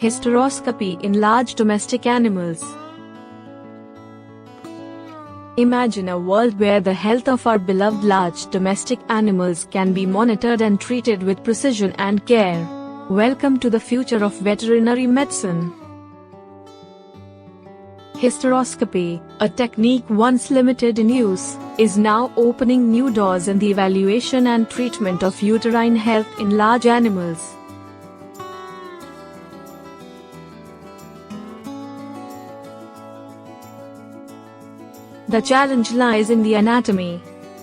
Hysteroscopy in large domestic animals. Imagine a world where the health of our beloved large domestic animals can be monitored and treated with precision and care. Welcome to the future of veterinary medicine. Hysteroscopy, a technique once limited in use, is now opening new doors in the evaluation and treatment of uterine health in large animals. The challenge lies in the anatomy.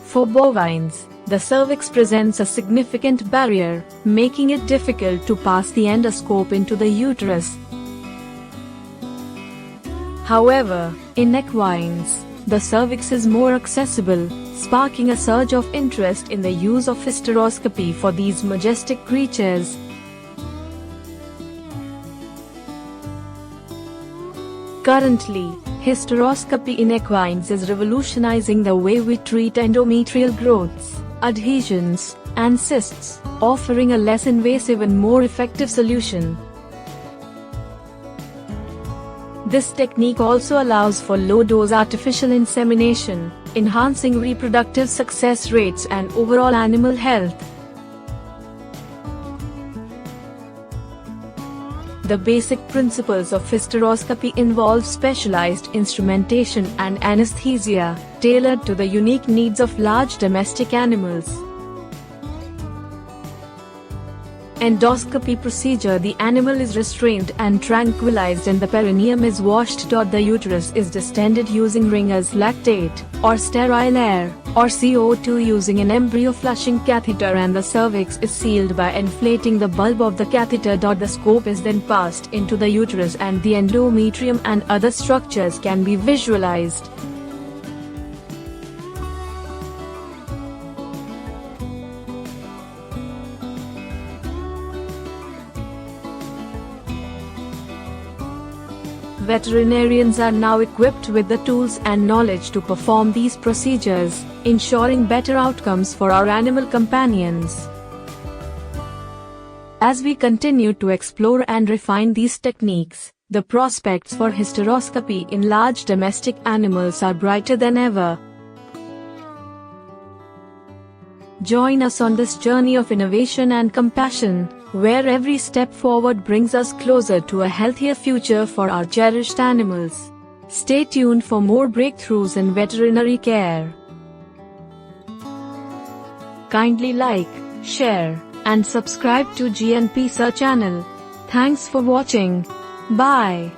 For bovines, the cervix presents a significant barrier, making it difficult to pass the endoscope into the uterus. However, in equines, the cervix is more accessible, sparking a surge of interest in the use of hysteroscopy for these majestic creatures. Currently, hysteroscopy in equines is revolutionizing the way we treat endometrial growths, adhesions, and cysts, offering a less invasive and more effective solution. This technique also allows for low-dose artificial insemination, enhancing reproductive success rates and overall animal health. The basic principles of hysteroscopy involve specialized instrumentation and anesthesia, tailored to the unique needs of large domestic animals. Endoscopy procedure: the animal is restrained and tranquilized and the perineum is washed. The uterus is distended using Ringer's lactate, or sterile air, or CO2 using an embryo flushing catheter, and the cervix is sealed by inflating the bulb of the catheter. The scope is then passed into the uterus and the endometrium and other structures can be visualized. Veterinarians are now equipped with the tools and knowledge to perform these procedures, ensuring better outcomes for our animal companions. As we continue to explore and refine these techniques, the prospects for hysteroscopy in large domestic animals are brighter than ever. Join us on this journey of innovation and compassion, where every step forward brings us closer to a healthier future for our cherished animals. Stay tuned for more breakthroughs in veterinary care. Kindly like, share, and subscribe to gnpsir channel. Thanks for watching. Bye.